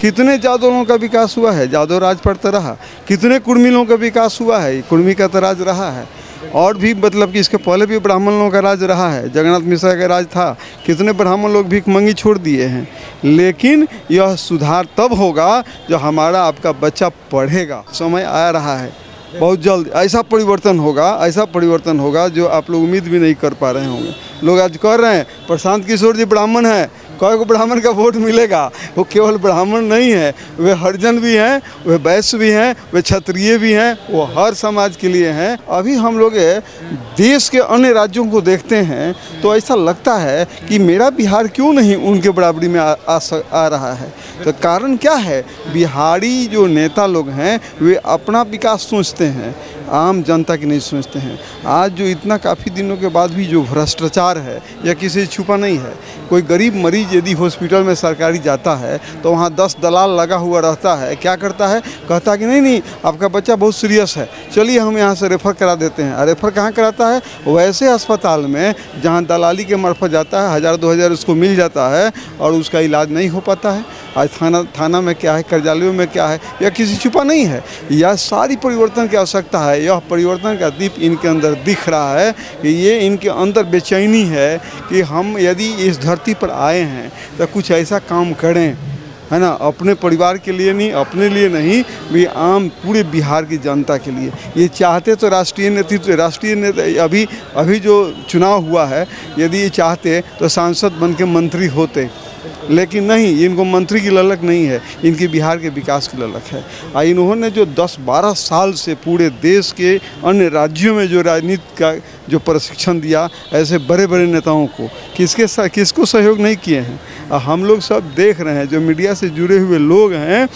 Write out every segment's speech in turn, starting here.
कितने जादवों का विकास हुआ है, जादव राज पड़ता रहा। कितने कुर्मिलों का विकास हुआ है, कुर्मी का तो राज रहा है। और भी मतलब कि इसके पहले भी ब्राह्मण लोगों का राज रहा है, जगन्नाथ मिश्रा का राज था। कितने ब्राह्मण लोग भीखमंगी छोड़ दिए हैं। लेकिन यह सुधार तब होगा जो हमारा आपका बच्चा पढ़ेगा। समय आ रहा है, बहुत जल्द ऐसा परिवर्तन होगा जो आप लोग उम्मीद भी नहीं कर पा रहे होंगे। लोग आज कह रहे हैं प्रशांत किशोर जी ब्राह्मण हैं, कई को ब्राह्मण का वोट मिलेगा। वो केवल ब्राह्मण नहीं है, वे हरिजन भी हैं, वे वैश्य भी हैं, वे क्षत्रिय भी हैं, वो हर समाज के लिए हैं। अभी हम लोग देश के अन्य राज्यों को देखते हैं तो ऐसा लगता है कि मेरा बिहार क्यों नहीं उनके बराबरी में आ रहा है। तो कारण क्या है? बिहारी जो नेता लोग हैं वे अपना विकास सोचते हैं, आम जनता की नहीं सोचते हैं। आज जो इतना काफ़ी दिनों के बाद भी जो भ्रष्टाचार है यह किसी से छुपा नहीं है। कोई गरीब मरीज यदि हॉस्पिटल में सरकारी जाता है तो वहाँ 10 दलाल लगा हुआ रहता है। क्या करता है? कहता है कि नहीं आपका बच्चा बहुत सीरियस है, चलिए हम यहाँ से रेफ़र करा देते हैं। रेफ़र कहाँ कराता है? वैसे अस्पताल में जहाँ दलाली के मार्फत जाता है, 1000-2000 उसको मिल जाता है और उसका इलाज नहीं हो पाता है। आज थाना में क्या है, कार्यालयों में क्या है, यह किसी छुपा नहीं है। यह सारी परिवर्तन की आवश्यकता है। यह परिवर्तन का दीप इनके अंदर दिख रहा है कि ये इनके अंदर बेचैनी है कि हम यदि इस धरती पर आए हैं तो कुछ ऐसा काम करें, है ना, अपने परिवार के लिए नहीं, अपने लिए नहीं, भी आम पूरे बिहार की जनता के लिए। ये चाहते तो राष्ट्रीय नेता अभी जो चुनाव हुआ है, यदि ये चाहते तो सांसद बन के मंत्री होते, लेकिन नहीं, इनको मंत्री की ललक नहीं है, इनकी बिहार के विकास की ललक है। इन्होंने जो 10-12 साल से पूरे देश के अन्य राज्यों में जो राजनीति का जो प्रशिक्षण दिया ऐसे बड़े बड़े नेताओं को, किसको सहयोग नहीं किए हैं। हम लोग सब देख रहे हैं, जो मीडिया से जुड़े हुए लोग हैं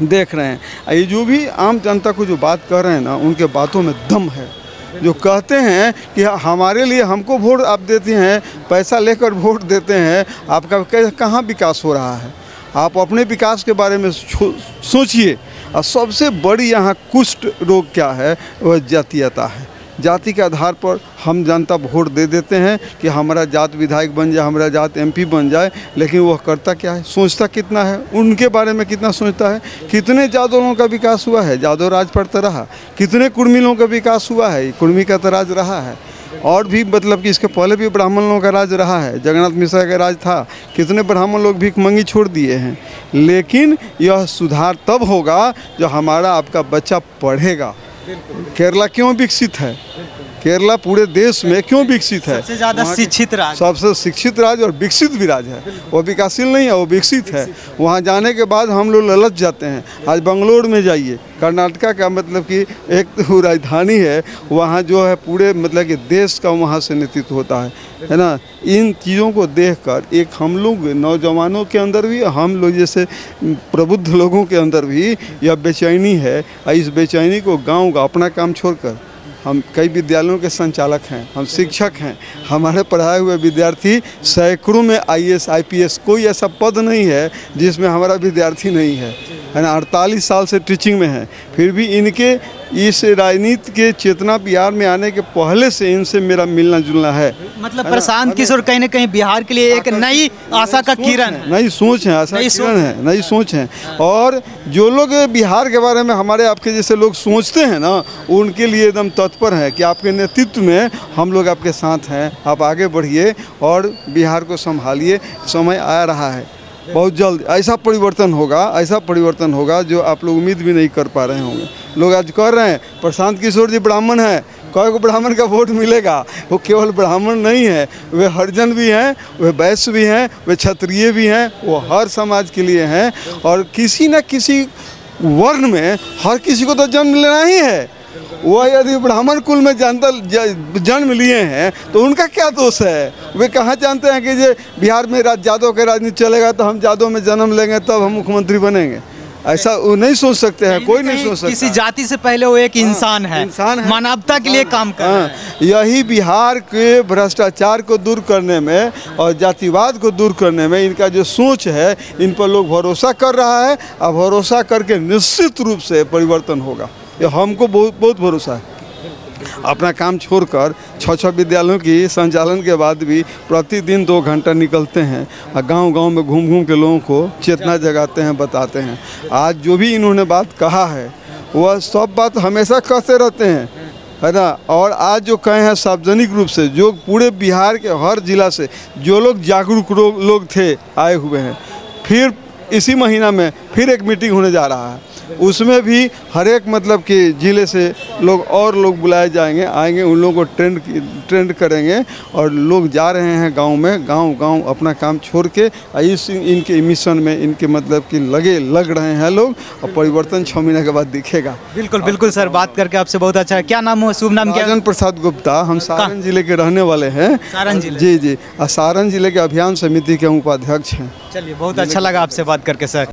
देख रहे हैं। ये जो भी आम जनता को जो बात कर रहे हैं ना, उनके बातों में दम है। जो कहते हैं कि हमारे लिए हमको वोट आप देते हैं, पैसा लेकर वोट देते हैं, आपका कहाँ विकास हो रहा है? आप अपने विकास के बारे में सोचिए। और सबसे बड़ी यहाँ कुष्ठ रोग क्या है? वह जातीयता है। जाति के आधार पर हम जनता वोट दे देते हैं कि हमारा जात विधायक बन जाए, हमारा जात MP बन जाए, लेकिन वह करता क्या है? सोचता कितना है? उनके बारे में कितना सोचता है? कितने जादवों का विकास हुआ है, जादव राज पड़ता रहा। कितने कुर्मिलों का विकास हुआ है, कुर्मी का तो राज रहा है। और भी मतलब कि इसके पहले भी ब्राह्मण लोगों का राज रहा है, जगन्नाथ मिश्रा का राज था। कितने ब्राह्मण लोग भीखमंगी छोड़ दिए हैं। लेकिन यह सुधार तब होगा जो हमारा आपका बच्चा पढ़ेगा। केरला क्यों विकसित है? केरला पूरे देश में क्यों विकसित है? सबसे ज़्यादा शिक्षित राज्य, सबसे शिक्षित राज्य और विकसित भी राज्य है। वो विकासशील नहीं है, वो विकसित है। वहाँ जाने के बाद हम लोग ललच जाते हैं। आज बंगलोर में जाइए, कर्नाटका का मतलब कि एक राजधानी है, वहाँ जो है पूरे मतलब कि देश का वहाँ से नेतृत्व होता है ना। इन चीज़ों को देखकर एक हम लोग नौजवानों के अंदर भी, हम लोग जैसे प्रबुद्ध लोगों के अंदर भी यह बेचैनी है। इस बेचैनी को गाँव का अपना काम छोड़कर, हम कई विद्यालयों के संचालक हैं, हम शिक्षक हैं, हमारे पढ़ाए हुए विद्यार्थी सैकड़ों में IAS IPS, कोई ऐसा पद नहीं है जिसमें हमारा विद्यार्थी नहीं है ना। 48 साल से टीचिंग में है, फिर भी इनके इस राजनीति के चेतना बिहार में आने के पहले से इनसे मेरा मिलना जुलना है। मतलब प्रशांत किशोर कहीं ना कहीं बिहार के लिए एक नई आशा का किरण है, नई सोच है, आशा किरण है, नई सोच है। और जो लोग बिहार के बारे में हमारे आपके जैसे लोग सोचते हैं ना, उनके लिए एकदम तत्पर है कि आपके नेतृत्व में हम लोग आपके साथ हैं, आप आगे बढ़िए और बिहार को संभालिए। समय आ रहा है, बहुत जल्द ऐसा परिवर्तन होगा जो आप लोग उम्मीद भी नहीं कर पा रहे होंगे। लोग आज कह रहे हैं प्रशांत किशोर जी ब्राह्मण हैं, कई को ब्राह्मण का वोट मिलेगा। वो केवल ब्राह्मण नहीं है, वे हरिजन भी हैं, वे वैश्य भी हैं, वे क्षत्रिय भी हैं, वो हर समाज के लिए हैं। और किसी न किसी वर्ण में हर किसी को तो जन्म लेना ही है। वह यदि ब्राह्मण कुल में जन्म लिए हैं तो उनका क्या दोष है? वे कहाँ जानते हैं कि ये बिहार में जादव के राजनीति चलेगा तो हम जादव में जन्म लेंगे तब हम मुख्यमंत्री बनेंगे? ऐसा वो नहीं सोच सकते हैं, कोई नहीं सोच सकता। किसी जाति से पहले वो एक इंसान है, मानवता के लिए काम कर रहा है। यही बिहार के भ्रष्टाचार को दूर करने में और जातिवाद को दूर करने में इनका जो सोच है, इन पर लोग भरोसा कर रहा है। और भरोसा करके निश्चित रूप से परिवर्तन होगा, ये हमको बहुत भरोसा है। अपना काम छोड़कर 6 विद्यालयों की संचालन के बाद भी प्रतिदिन 2 घंटा निकलते हैं और गांव-गांव में घूम के लोगों को चेतना जगाते हैं, बताते हैं। आज जो भी इन्होंने बात कहा है वह सब बात हमेशा कहते रहते हैं, है ना। और आज जो कहे हैं सार्वजनिक रूप से, जो पूरे बिहार के हर जिला से जो लोग जागरूक लोग थे आए हुए हैं, फिर इसी महीना में फिर एक मीटिंग होने जा रहा है, उसमें भी हर एक मतलब कि ज़िले से लोग बुलाए जाएंगे, आएंगे, उन लोगों को ट्रेंड करेंगे और लोग जा रहे हैं गांव में, गांव अपना काम छोड़ के इस इनके मिशन में इनके मतलब कि लग रहे हैं लोग, और परिवर्तन 6 महीने के बाद दिखेगा। बिल्कुल बिल्कुल सर, बात करके आपसे बहुत अच्छा है। क्या नाम हो, शुभ नाम क्या है? राजन प्रसाद गुप्ता, हम सारण जिले के रहने वाले हैं। सारण जिले? जी, और सारण जिले के अभियान समिति के उपाध्यक्ष हैं। चलिए, बहुत अच्छा लगा आपसे बात करके सर।